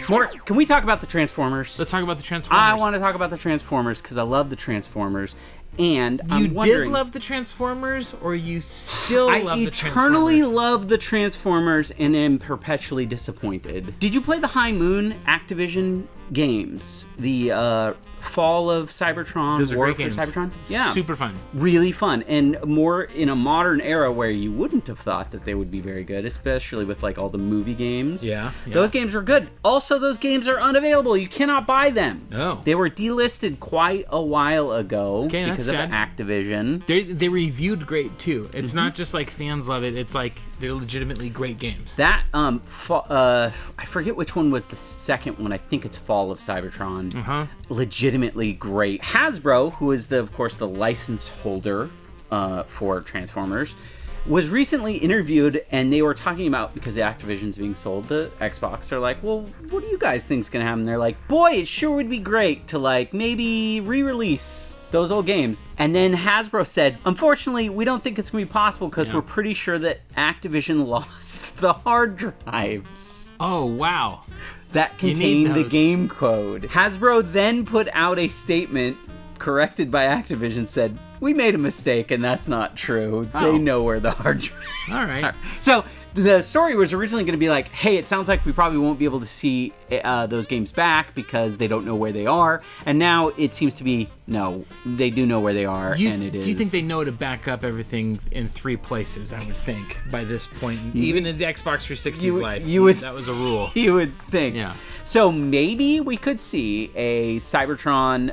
Mort, can we talk about the Transformers? Let's talk about the Transformers. I want to talk about the Transformers because I love the Transformers. And I'm wondering... You did love the Transformers, or you still love the Transformers? I eternally love the Transformers and am perpetually disappointed. Did you play the High Moon Activision games? The Fall of Cybertron, Those are War great for games. Cybertron? Yeah. Super fun. Really fun. And more in a modern era where you wouldn't have thought that they would be very good, especially with like all the movie games. Yeah. Those games were good. Also, those games are unavailable. You cannot buy them. Oh. They were delisted quite a while ago because of sad. Activision. They reviewed great too. It's not just like fans love it. It's like they're legitimately great games. That I forget which one was the second one. I think it's Fall of Cybertron. Legitimately great. Hasbro, who is of course the license holder for Transformers, was recently interviewed, and they were talking about, because Activision's being sold to Xbox, they're like, well, what do you guys think's gonna happen? They're like, boy, it sure would be great to like maybe re-release those old games. And then Hasbro said, unfortunately, we don't think it's gonna be possible because we're pretty sure that Activision lost the hard drives. Oh, wow. That contained the game code. Hasbro then put out a statement corrected by Activision, said, we made a mistake and that's not true. They know where the hard drive. All right. So the story was originally going to be like, hey, it sounds like we probably won't be able to see those games back because they don't know where they are. And now it seems to be, no, they do know where they are. Do you think they know to back up everything in 3 places, I would think, by this point? Even in the Xbox 360's life, that was a rule. You would think. Yeah. So maybe we could see a Cybertron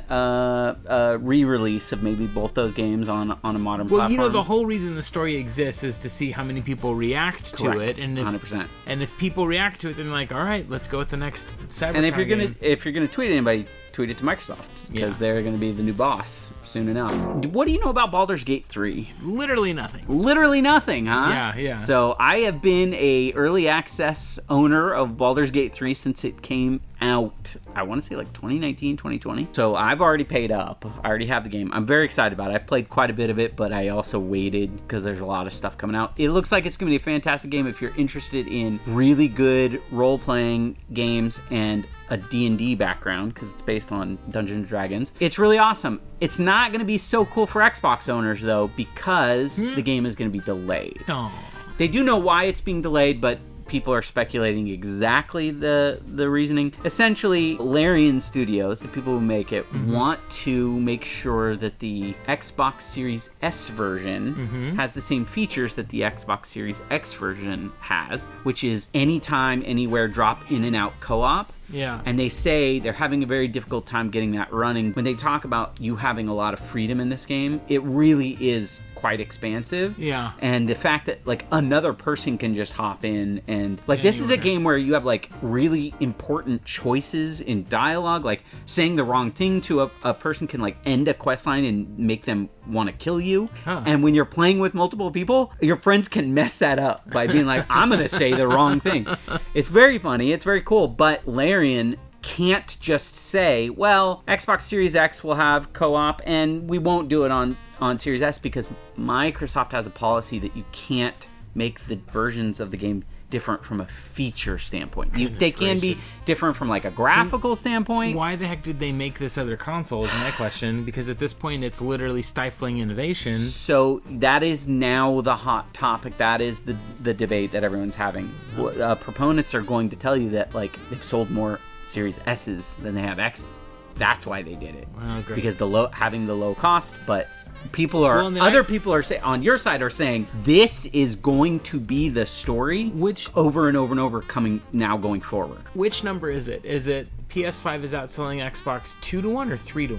re-release of maybe both those games on a modern platform. Well, you know, the whole reason the story exists is to see how many people react to it, and if 100%. And if people react to it, then they're like, all right, let's go with the next Cybertron. And if you're game. gonna tweet anybody, tweet it to Microsoft because they're gonna be the new boss soon enough. What do you know about Baldurs Gate 3? Literally nothing. Literally nothing, huh? Yeah. So I have been a early access owner of Baldurs Gate 3 since it came out. I want to say like 2019, 2020. So I've already paid up. I already have the game. I'm very excited about it. I played quite a bit of it, but I also waited because there's a lot of stuff coming out. It looks like it's going to be a fantastic game if you're interested in really good role-playing games and a D&D background, because it's based on Dungeons & Dragons. It's really awesome. It's not going to be so cool for Xbox owners, though, because the game is going to be delayed. Oh. They do know why it's being delayed, but people are speculating exactly the reasoning. Essentially, Larian Studios, the people who make it, want to make sure that the Xbox Series S version has the same features that the Xbox Series X version has, which is anytime, anywhere, drop in and out co-op. Yeah. And they say they're having a very difficult time getting that running. When they talk about you having a lot of freedom in this game, it really is quite expansive. Yeah. And the fact that like another person can just hop in and like this is a game where you have like really important choices in dialogue, like saying the wrong thing to a person can like end a quest line and make them want to kill you. And when you're playing with multiple people, your friends can mess that up by being like, I'm going to say the wrong thing. It's very funny. It's very cool. But Larian can't just say, well, Xbox Series X will have co-op and we won't do it on Series S because Microsoft has a policy that you can't make the versions of the game different from a feature standpoint. They can be different from like a graphical standpoint. Why the heck did they make this other console is my question, because at this point it's literally stifling innovation. So that is now the hot topic. That is the debate that everyone's having. Proponents are going to tell you that like they've sold more Series S's than they have X's. That's why they did it. Oh, great. Because having the low cost, but people are people are saying on your side are saying this is going to be the story over and over and over going forward. Which number is it? Is it PS5 is outselling Xbox 2-1 or 3-1?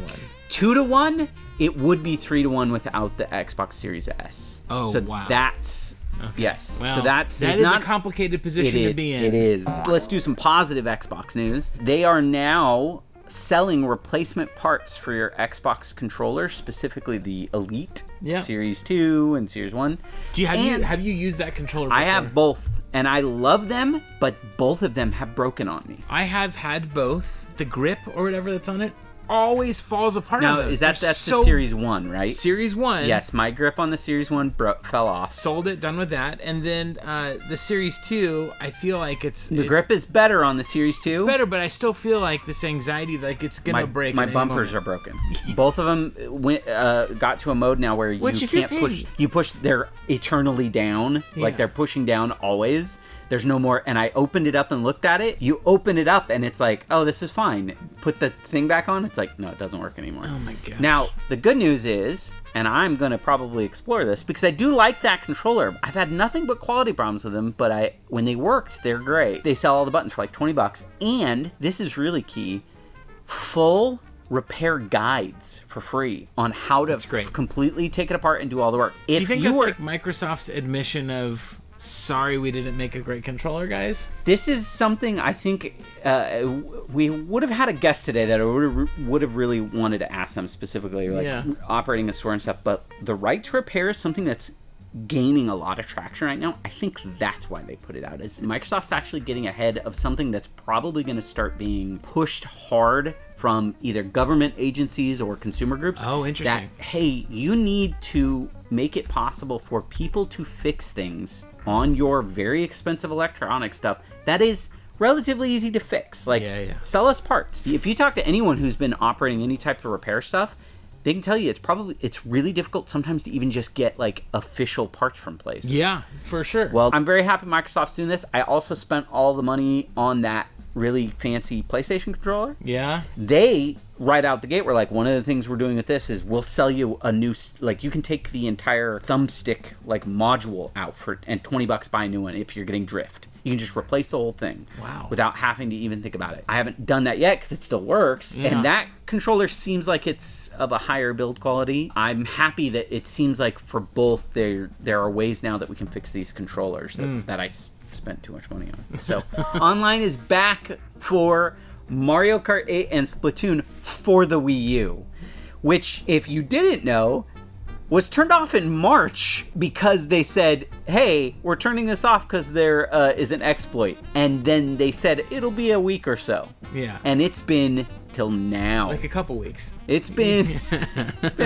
2-1. It would be 3-1 without the Xbox Series S. Oh, so wow. That's yes. Well, so that is a complicated position to be in. It is. Let's do some positive Xbox news. They are now selling replacement parts for your Xbox controller, specifically the Elite Series 2 and Series 1. Have you used that controller before? I have both, and I love them, but both of them have broken on me. I have had both. The grip or whatever that's on it always falls apart. Now, is that's the Series 1, right? Series 1. Yes, my grip on the Series 1 fell off. Sold it, done with that. And then the Series 2, I feel like the grip is better on the Series 2. It's better, but I still feel like this anxiety, like it's going to break. My bumpers are broken. Both of them got to a mode now where you can't push. You push, they're eternally down. Yeah. Like they're pushing down always. There's no more, and I opened it up and looked at it. You open it up, and it's like, oh, this is fine. Put the thing back on. It's like, no, it doesn't work anymore. Oh, my God. Now, the good news is, and I'm going to probably explore this, because I do like that controller. I've had nothing but quality problems with them, but when they worked, they're great. They sell all the buttons for like $20, and this is really key, full repair guides for free on how to completely take it apart and do all the work. Do you think that's like Microsoft's admission of... Sorry, we didn't make a great controller, guys? This is something I think we would have had a guest today that I would have really wanted to ask them specifically, like operating a store and stuff. But the right to repair is something that's gaining a lot of traction right now. I think that's why they put it out. Is Microsoft's actually getting ahead of something that's probably going to start being pushed hard from either government agencies or consumer groups. Oh, interesting. That, hey, you need to make it possible for people to fix things on your very expensive electronic stuff that is relatively easy to fix. Like, sell us parts. If you talk to anyone who's been operating any type of repair stuff, they can tell you it's really difficult sometimes to even just get like official parts from places. Yeah, for sure. Well, I'm very happy Microsoft's doing this. I also spent all the money on that really fancy PlayStation controller. Yeah. They, right out the gate, were like, one of the things we're doing with this is we'll sell you a new, like, you can take the entire thumbstick, like, module out and $20 buy a new one if you're getting drift. You can just replace the whole thing. Wow. Without having to even think about it. I haven't done that yet because it still works. Yeah. And that controller seems like it's of a higher build quality. I'm happy that it seems like for both there are ways now that we can fix these controllers that I spent too much money on. So online is back for Mario Kart 8 and Splatoon for the Wii U, which, if you didn't know, was turned off in March because they said, hey, we're turning this off because there is an exploit. And then they said it'll be a week or so. Yeah. And it's been till now. Like a couple weeks. It's been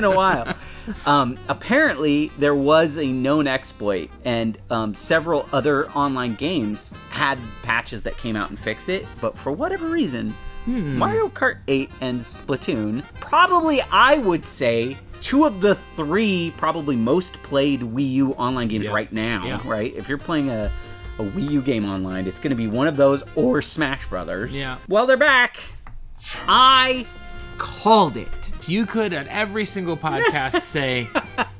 a while. Apparently, there was a known exploit, and several other online games had patches that came out and fixed it. But for whatever reason, Mario Kart 8 and Splatoon, probably, I would say, two of the three probably most played Wii U online games right now, right? If you're playing a Wii U game online, it's going to be one of those or Smash Brothers. Yeah. Well, they're back. I called it. You could, at every single podcast, say,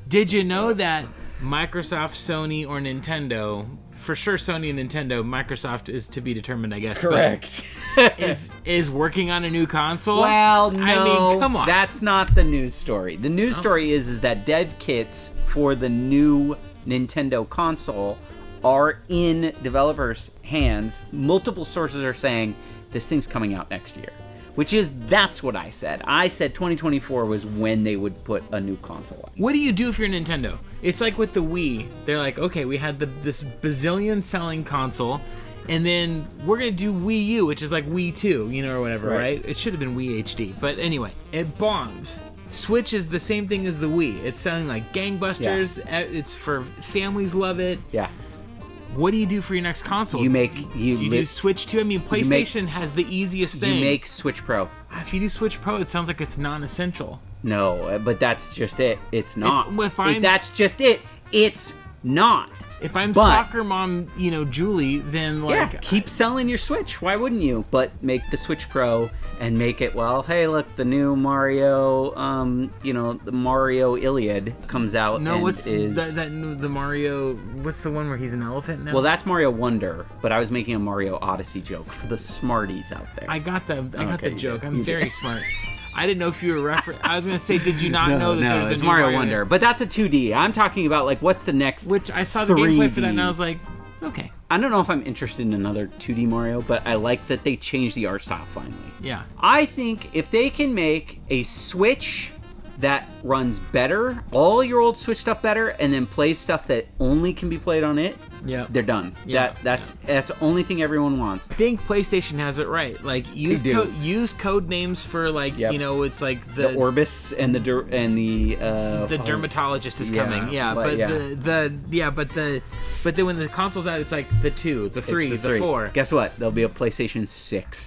did you know that Microsoft, Sony, or Nintendo, for sure Sony and Nintendo, Microsoft is to be determined, I guess. Correct. is working on a new console? Well, no. I mean, come on. That's not the news story. The news story is that dev kits for the new Nintendo console are in developers' hands. Multiple sources are saying this thing's coming out next year. That's what I said. I said 2024 was when they would put a new console out. What do you do if you're Nintendo? It's like with the Wii. They're like, okay, we had this bazillion selling console, and then we're going to do Wii U, which is like Wii 2, or whatever, right? It should have been Wii HD. But anyway, it bombs. Switch is the same thing as the Wii. It's selling like gangbusters. Yeah. It's for families love it. Yeah. What do you do for your next console? Do you do Switch 2? I mean, PlayStation has the easiest thing. You make Switch Pro. If you do Switch Pro, it sounds like it's non-essential. No, but that's just it. It's not. That's just it. It's not. If I'm soccer mom, Julie, then keep selling your Switch. Why wouldn't you? But make the Switch Pro and make it, well, hey, look, the new Mario, the Mario Iliad comes out. No, what's the Mario? What's the one where he's an elephant now? Well, that's Mario Wonder, but I was making a Mario Odyssey joke for the smarties out there. I got the joke. I'm very smart. I didn't know if you were I was going to say, did you not know that there's a it's new Mario Wonder, but that's a 2D. I'm talking about, what's the next Which I saw the 3D. gameplay for that, and I was like, okay. I don't know if I'm interested in another 2D Mario, but I like that they changed the art style finally. Yeah. I think if they can make a Switch that runs better, all your old Switch stuff better, and then plays stuff that only can be played on it, they're done. That's the only thing everyone wants. I think PlayStation has it right. Like use code names for like it's like the Orbis and the dermatologist is coming. But then when the console's out, it's like the 2, the 3, the 4. Guess what? There'll be a PlayStation 6.